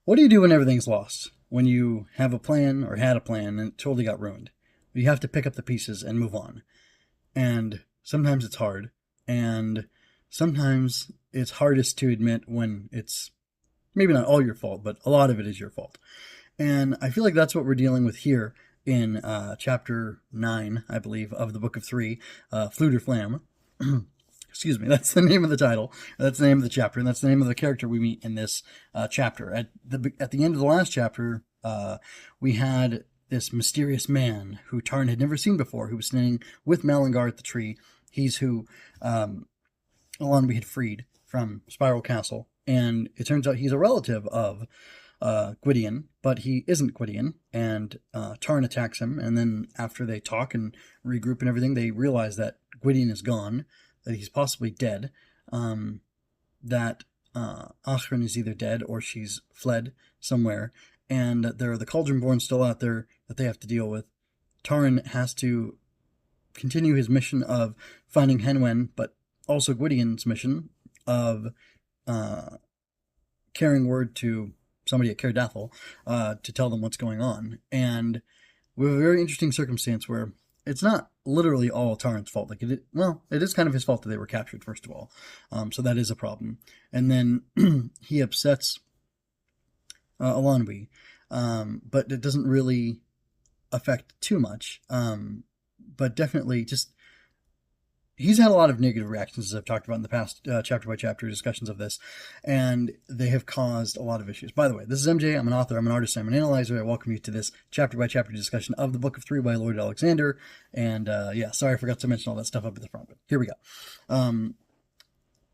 What do you do when everything's lost? When you have a plan or had a plan and it totally got ruined? You have to pick up the pieces and move on. And sometimes it's hard. And sometimes it's hardest to admit when it's maybe not all your fault, but a lot of it is your fault. And I feel like that's what we're dealing with here in chapter 9, I believe, of the Book of Three, Flute or Flam. Excuse me, that's the name of the title. That's the name of the chapter, and that's the name of the character we meet in this chapter. At the end of the last chapter, we had this mysterious man who Tarn had never seen before, who was standing with Malingar at the tree. He's who Alonwe had freed from Spiral Castle, and it turns out he's a relative of Gwydion, but he isn't Gwydion, and Tarn attacks him, and then after they talk and regroup and everything, they realize that Gwydion is gone, that he's possibly dead, that Achran is either dead or she's fled somewhere, and that there are the Cauldronborn still out there that they have to deal with. Tarn has to continue his mission of finding Henwen, but also Gwydion's mission of carrying word to somebody at Cairdathel to tell them what's going on. And we have a very interesting circumstance where it's not literally all Tarn's fault. Like it is kind of his fault that they were captured, first of all. So that is a problem. And then he upsets Alonwe, but it doesn't really affect too much. But definitely just he's had a lot of negative reactions, as I've talked about in the past chapter by chapter discussions of this, and they have caused a lot of issues. By the way, this is MJ. I'm an author. I'm an artist. I'm an analyzer. I welcome you to this chapter by chapter discussion of the Book of Three by Lloyd Alexander. And yeah, sorry I forgot to mention all that stuff up at the front, but here we go.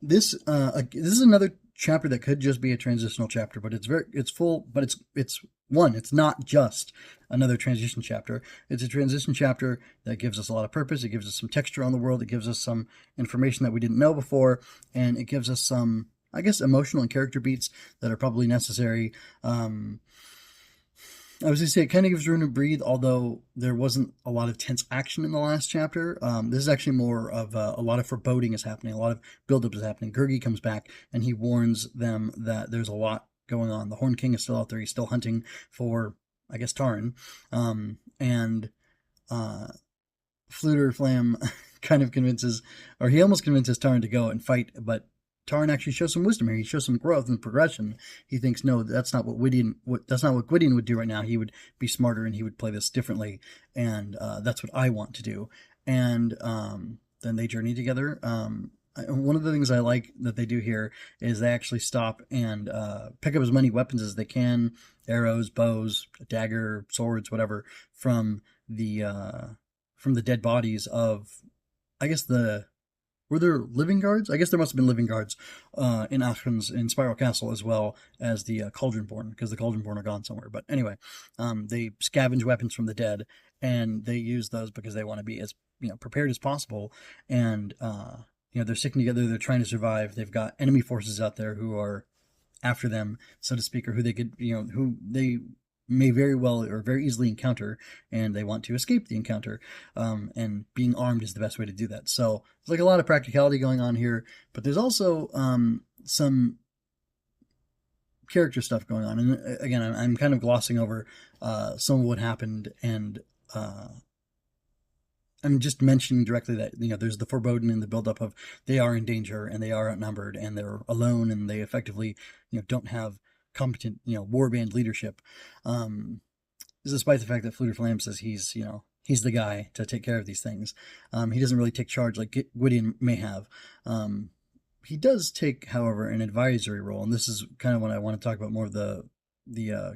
This is another chapter that could just be a transitional chapter, but it's full, but it's not just another transition chapter. It's a transition chapter that gives us a lot of purpose. It gives us some texture on the world. It gives us some information that we didn't know before, and it gives us some, I guess, emotional and character beats that are probably necessary. I was going to say it kind of gives room to breathe, although there wasn't a lot of tense action in the last chapter. This is actually more of a lot of foreboding is happening, a lot of buildup is happening. Gurgi comes back and he warns them that there's a lot going on. The Horn King is still out there. He's still hunting for, I guess, Tarn. And Fluter Flam kind of convinces, or he almost convinces Tarn to go and fight, but Tarn actually shows some wisdom here. He shows some growth and progression. He thinks, no, that's not what Gwydion would do right now. He would be smarter and he would play this differently, and that's what I want to do. And then they journey together. One of the things I like that they do here is they actually stop and pick up as many weapons as they can, arrows, bows, a dagger, swords, whatever, from the dead bodies of, I guess were there living guards? I guess there must have been living guards in in Spiral Castle, as well as the Cauldronborn, because the Cauldronborn are gone somewhere. But anyway, they scavenge weapons from the dead, and they use those because they want to be as prepared as possible. And they're sticking together. They're trying to survive. They've got enemy forces out there who are after them, so to speak, or who they could, who they may very well or very easily encounter, and they want to escape the encounter, and being armed is the best way to do that. So there's like a lot of practicality going on here, but there's also some character stuff going on, and again, I'm kind of glossing over some of what happened, and I'm just mentioning directly that there's the foreboding and the buildup of they are in danger and they are outnumbered and they're alone and they effectively don't have competent warband leadership, despite the fact that Fluter Flam says he's the guy to take care of these things. He doesn't really take charge like Gwydion may have. He does take, however, an advisory role, and this is kind of when I want to talk about more of the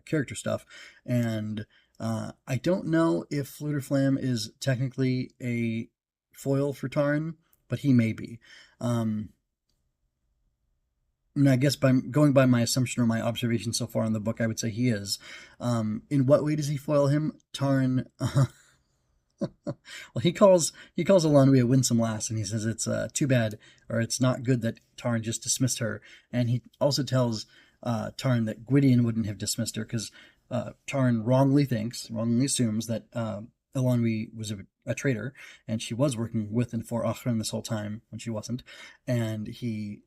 character stuff. And I don't know if Fluter Flam is technically a foil for Tarn, but he may be. And I guess by going by my assumption or my observation so far in the book, I would say he is. In what way does he foil him? Tarn, well, he calls Alonwe a winsome lass, and he says it's too bad, or it's not good that Tarn just dismissed her. And he also tells Tarn that Gwydion wouldn't have dismissed her because Tarn wrongly assumes that Alonwe was a traitor, and she was working with and for Achran this whole time when she wasn't, and he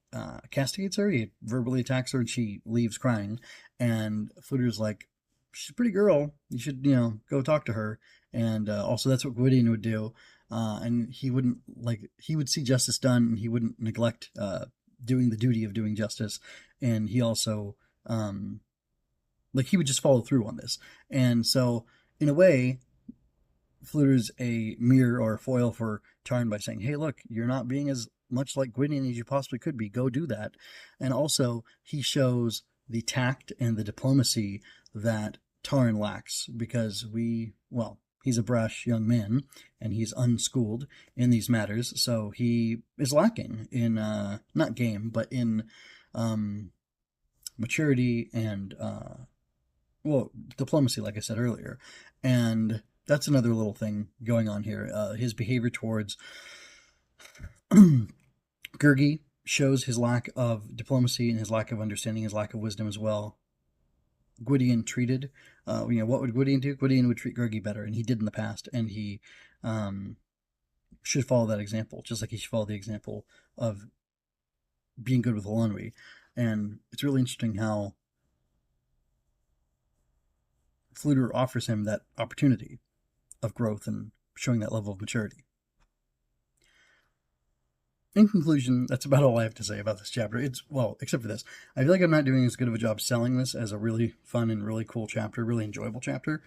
castigates her. He verbally attacks her, and she leaves crying. And Fluter's like, "She's a pretty girl. You should, go talk to her." And also, that's what Gwydion would do. And he wouldn't he would see justice done, and he wouldn't neglect doing the duty of doing justice. And he also he would just follow through on this. And so, in a way, Fluter's a mirror or a foil for Tarn by saying, "Hey, look, you're not being as much like Gwydion as you possibly could be. Go do that." And also, he shows the tact and the diplomacy that Tarn lacks, because he's a brash young man and he's unschooled in these matters, so he is lacking in not game, but in maturity and diplomacy, like I said earlier. And that's another little thing going on here. His behavior towards Gurgi shows his lack of diplomacy and his lack of understanding, his lack of wisdom as well. Gwydion treated, what would Gwydion do? Gwydion would treat Gurgi better, and he did in the past, and he should follow that example, just like he should follow the example of being good with Elanwy. And it's really interesting how Fluter offers him that opportunity of growth and showing that level of maturity. In conclusion, that's about all I have to say about this chapter. Except for this. I feel like I'm not doing as good of a job selling this as a really fun and really cool chapter, really enjoyable chapter.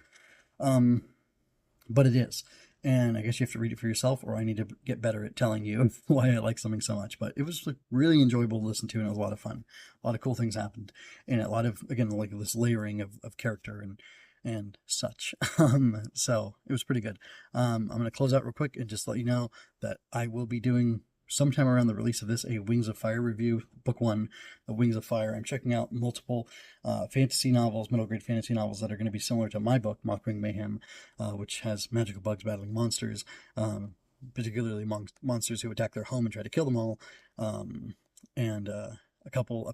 But it is. And I guess you have to read it for yourself, or I need to get better at telling you why I like something so much. But it was really enjoyable to listen to, and it was a lot of fun. A lot of cool things happened. And a lot of, again, this layering of character and such. So it was pretty good. I'm going to close out real quick and just let you know that I will be doing, sometime around the release of this, a Wings of Fire review, book 1 of Wings of Fire. I'm checking out multiple fantasy novels, middle grade fantasy novels that are going to be similar to my book, Mothwing Mayhem, which has magical bugs battling monsters, particularly monsters who attack their home and try to kill them all, and a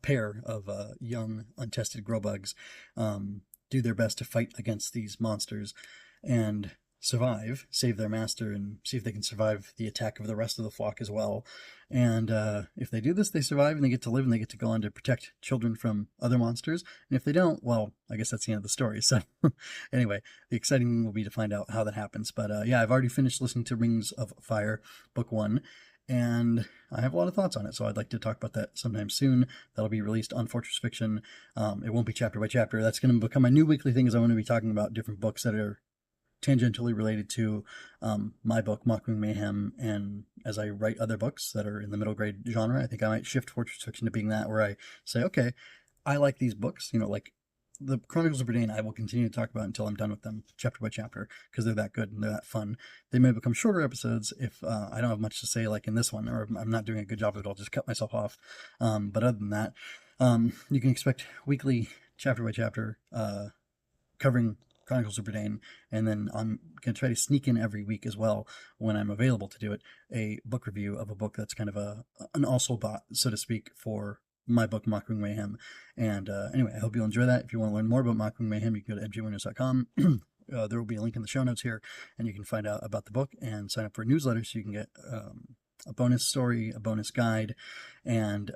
pair of young, untested grow bugs do their best to fight against these monsters and survive, save their master, and see if they can survive the attack of the rest of the flock as well. And if they do this, they survive and they get to live and they get to go on to protect children from other monsters. And if they don't, well, I guess that's the end of the story. So anyway, the exciting thing will be to find out how that happens. But I've already finished listening to Rings of Fire, book 1. And I have a lot of thoughts on it, so I'd like to talk about that sometime soon. That'll be released on Fortress Fiction. It won't be chapter by chapter. That's going to become my new weekly thing, is I want to be talking about different books that are tangentially related to my book, Mothwing Mayhem, and as I write other books that are in the middle grade genre, I think I might shift Fortress Fiction to being that, where I say, okay, I like these books, like the Chronicles of Bredane, I will continue to talk about until I'm done with them, chapter by chapter, because they're that good and they're that fun. They may become shorter episodes if I don't have much to say, like in this one, or I'm not doing a good job of it, I'll just cut myself off. But other than that, you can expect weekly, chapter by chapter, covering Chronicles of Bredane, and then I'm going to try to sneak in every week as well, when I'm available to do it, a book review of a book that's kind of an also bought, so to speak, for my book, Mothwing Mayhem. And anyway, I hope you'll enjoy that. If you want to learn more about Mothwing Mayhem, you can go to mjwinners.com. There will be a link in the show notes here, and you can find out about the book and sign up for a newsletter so you can get a bonus story, a bonus guide, and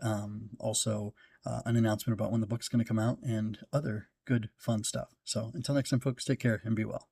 also an announcement about when the book's going to come out, and other good, fun stuff. So until next time, folks, take care and be well.